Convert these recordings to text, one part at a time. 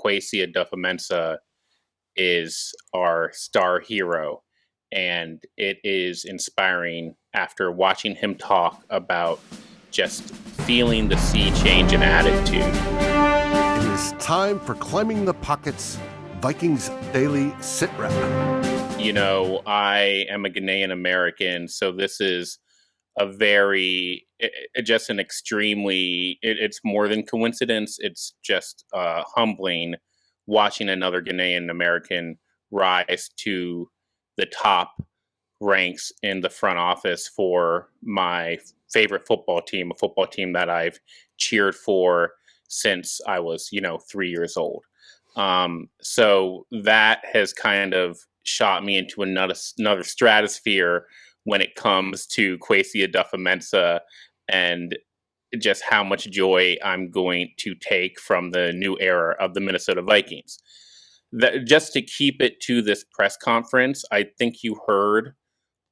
Kwesi Adofo-Mensah is our star hero, and it is inspiring after watching him talk about just feeling the sea change in attitude. It is time for Climbing the Pockets, Vikings Daily SITREP. You know, I am a Ghanaian-American, so this is just an extremely, it's more than coincidence. It's just humbling watching another Ghanaian-American rise to the top ranks in the front office for my favorite football team, a football team that I've cheered for since I was, 3 years old. So that has kind of shot me into another stratosphere when it comes to Kwesi Adofo-Mensah and just how much joy I'm going to take from the new era of the Minnesota Vikings. Just to keep it to this press conference, I think you heard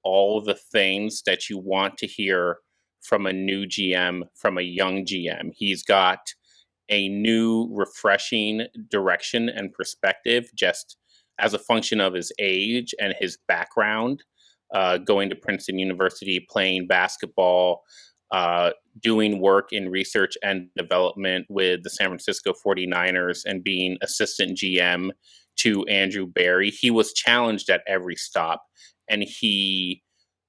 all the things that you want to hear from a new GM, from a young GM. He's got a new, refreshing direction and perspective just as a function of his age and his background, going to Princeton University, playing basketball, doing work in research and development with the San Francisco 49ers and being assistant GM to Andrew Berry. He was challenged at every stop, and he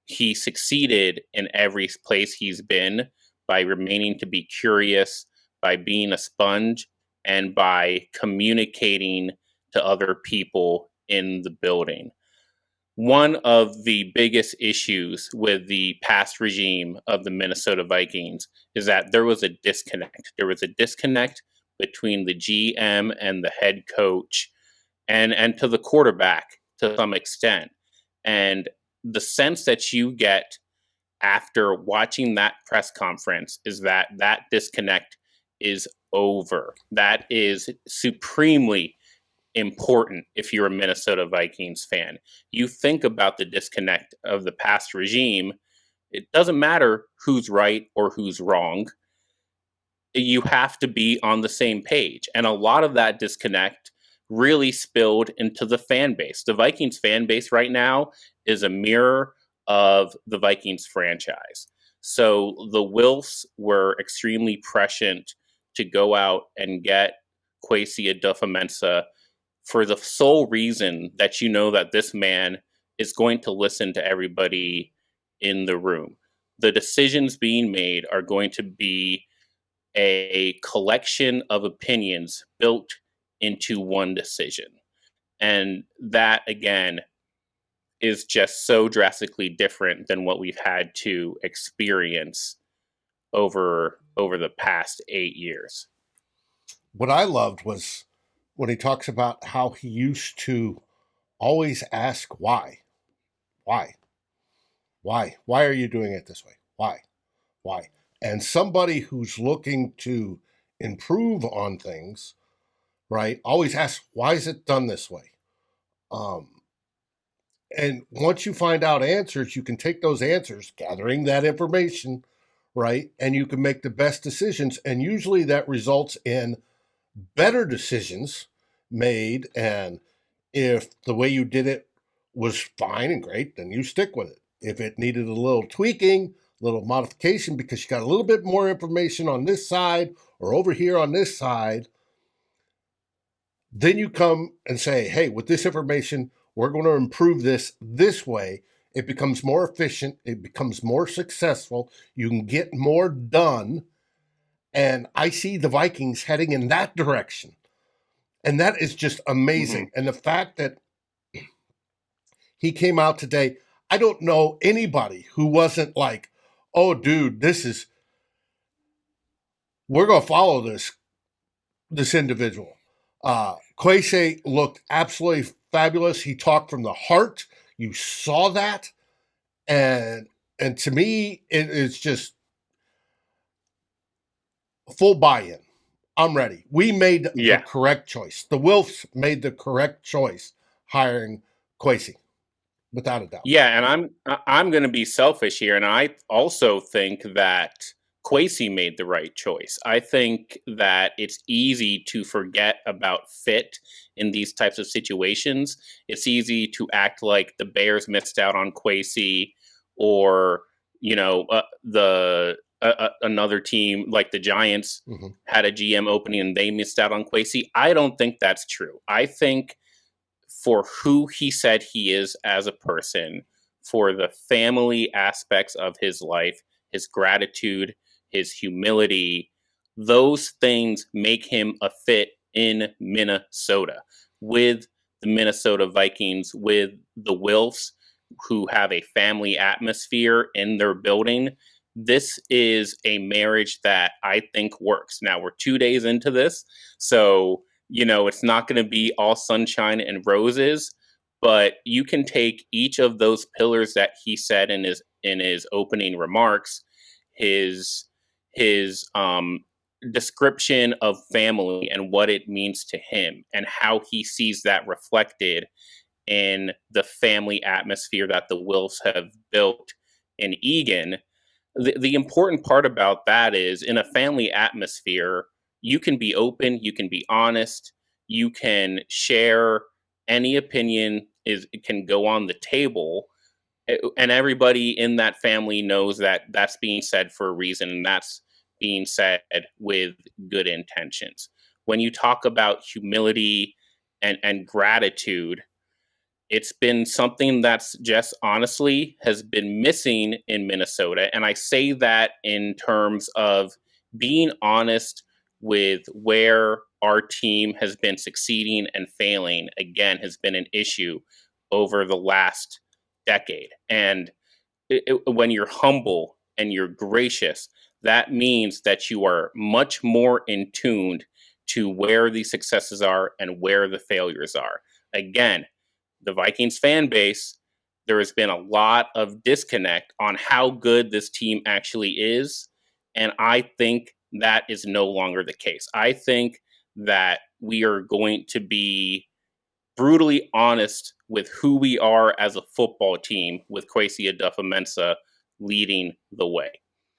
succeeded in every place he's been by remaining to be curious, by being a sponge, and by communicating to other people in the building. One of the biggest issues with the past regime of the Minnesota Vikings is that there was a disconnect. There was a disconnect between the GM and the head coach and to the quarterback to some extent. And the sense that you get after watching that press conference is that that disconnect is over. That is supremely important if you're a Minnesota Vikings fan. You think about the disconnect of the past regime, it doesn't matter who's right or who's wrong. You have to be on the same page. And a lot of that disconnect really spilled into the fan base. The Vikings fan base right now is a mirror of the Vikings franchise. So the Wilfs were extremely prescient to go out and get Kwesi Adofo-Mensah for the sole reason that you know that this man is going to listen to everybody in the room. The decisions being made are going to be a collection of opinions built into one decision. And that, again, is just so drastically different than what we've had to experience over the past 8 years. What I loved was when he talks about how he used to always ask why. Why are you doing it this way? Why? And somebody who's looking to improve on things, right, always asks, why is it done this way? And once you find out answers, you can take those answers, gathering that information, right, and you can make the best decisions. And usually that results in better decisions made. And if the way you did it was fine and great, then you stick with it. If it needed a little tweaking, a little modification, because you got a little bit more information on this side or over here on this side, then you come and say, hey, with this information, we're going to improve this way. It becomes more efficient. It becomes more successful. You can get more done. And I see the Vikings heading in that direction. And that is just amazing. Mm-hmm. And the fact that he came out today, I don't know anybody who wasn't like, oh, dude, we're going to follow this individual. Kwesi looked absolutely fabulous. He talked from the heart. You saw that. And to me, it is just full buy-in. I'm ready. We made the correct choice. The Wilfs made the correct choice hiring Kwesi, without a doubt. Yeah, and I'm going to be selfish here, and I also think that Kwesi made the right choice. I think that it's easy to forget about fit in these types of situations. It's easy to act like the Bears missed out on Kwesi, or the another team like the Giants had a GM opening and they missed out on Kwesi. I don't think that's true. I think for who he said he is as a person, for the family aspects of his life, his gratitude, his humility, those things make him a fit in Minnesota with the Minnesota Vikings, with the Wilfs, who have a family atmosphere in their building. This is a marriage that I think works. Now, we're 2 days into this, so it's not going to be all sunshine and roses, but you can take each of those pillars that he said in his opening remarks, his description of family and what it means to him, and how he sees that reflected in the family atmosphere that the Wilfs have built in Egan. The important part about that is, in a family atmosphere, you can be open, you can be honest, you can share any opinion, it can go on the table, and everybody in that family knows that that's being said for a reason, and that's being said with good intentions. When you talk about humility and gratitude, it's been something that's just honestly has been missing in Minnesota. And I say that in terms of being honest with where our team has been succeeding and failing, again, has been an issue over the last decade. And when you're humble and you're gracious, that means that you are much more in tuned to where the successes are and where the failures are. Again, the Vikings fan base, there has been a lot of disconnect on how good this team actually is. And I think that is no longer the case. I think that we are going to be brutally honest with who we are as a football team, with Kwesi Adofo-Mensah leading the way.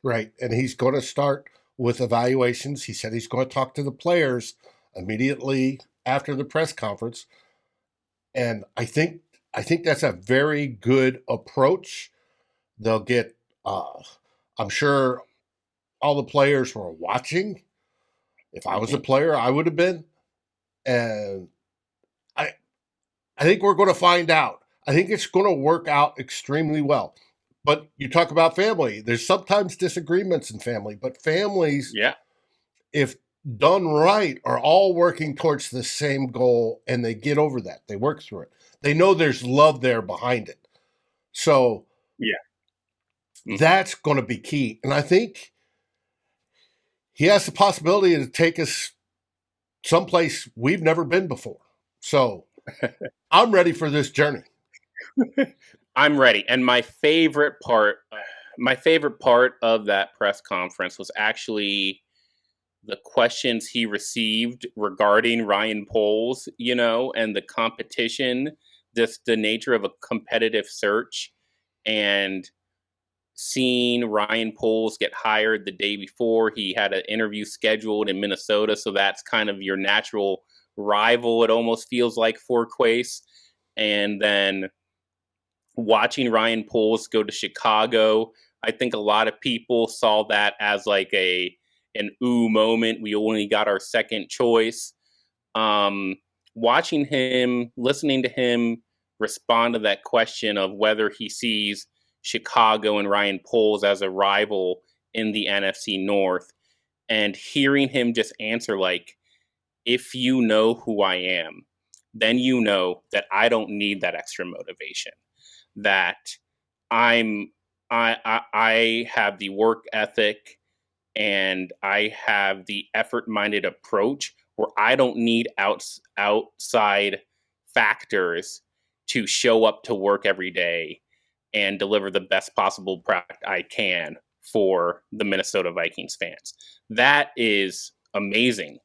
Right. And he's going to start with evaluations. He said he's going to talk to the players immediately after the press conference. And I think that's a very good approach. They'll get I'm sure all the players were watching. If I was a player, I would have been. And I think we're going to find out. I think it's going to work out extremely well. But you talk about family. There's sometimes disagreements in family, but families, if done right, are all working towards the same goal, and they get over that. They work through it. They know there's love there behind it. So that's going to be key. And I think he has the possibility to take us someplace we've never been before. So I'm ready for this journey. I'm ready. And my favorite part of that press conference was actually the questions he received regarding Ryan Poles, and the competition, just the nature of a competitive search, and seeing Ryan Poles get hired the day before. He had an interview scheduled in Minnesota, so that's kind of your natural rival, it almost feels like, for Kwesi. And then watching Ryan Poles go to Chicago, I think a lot of people saw that as like an ooh moment. We only got our second choice. Watching him, listening to him respond to that question of whether he sees Chicago and Ryan Poles as a rival in the NFC North, and hearing him just answer like, if you know who I am, then you know that I don't need that extra motivation, that I have the work ethic and I have the effort-minded approach where I don't need outside factors to show up to work every day and deliver the best possible product I can for the Minnesota Vikings fans. That is amazing.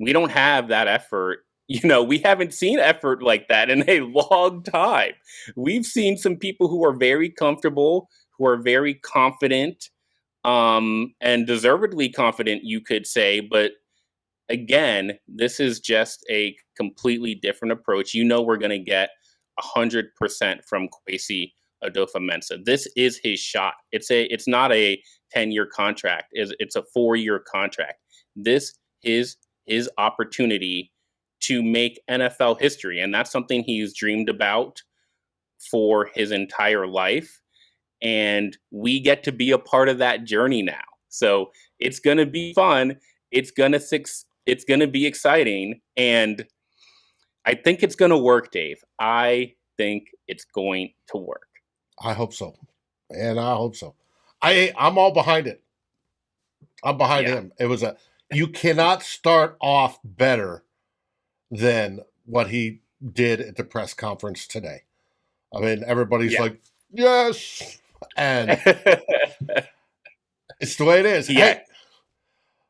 We don't have that effort. We haven't seen effort like that in a long time. We've seen some people who are very comfortable, who are very confident, and deservedly confident, you could say. But again, this is just a completely different approach. We're going to get 100% from Kwesi Adofo-Mensah. This is his shot. It's not a 10-year contract. It's a 4-year contract. This is his opportunity to make NFL history, and that's something he's dreamed about for his entire life. And we get to be a part of that journey now. So it's going to be fun. It's going to be exciting. And I think it's going to work, Dave. I think it's going to work. I hope so. And I hope so. I'm all behind it. I'm behind him. You cannot start off better than what he did at the press conference today. I mean, everybody's like, yes. And it's the way it is. Yeah. Hey,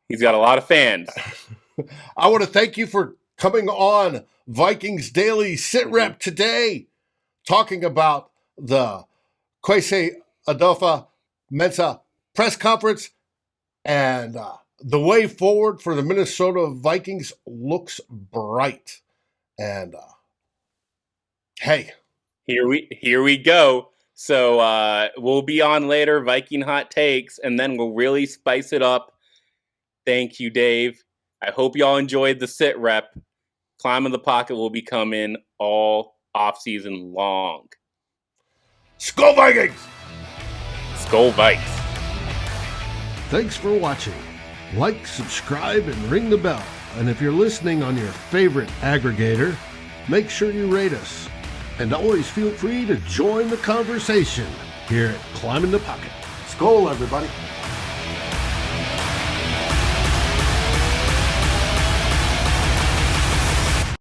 he's got a lot of fans. I want to thank you for coming on Vikings Daily SITREP today, talking about the Kwesi Adofo-Mensah press conference, and the way forward for the Minnesota Vikings looks bright. And hey, here we go. So we'll be on later, Viking Hot Takes, and then we'll really spice it up. Thank you, Dave. I hope y'all enjoyed the SITREP. Climb in the Pocket will be coming all off-season long. Skol Vikings! Skol Vikes. Thanks for watching. Like, subscribe, and ring the bell. And if you're listening on your favorite aggregator, make sure you rate us. And always feel free to join the conversation here at Climb in the Pocket. Skol, everybody.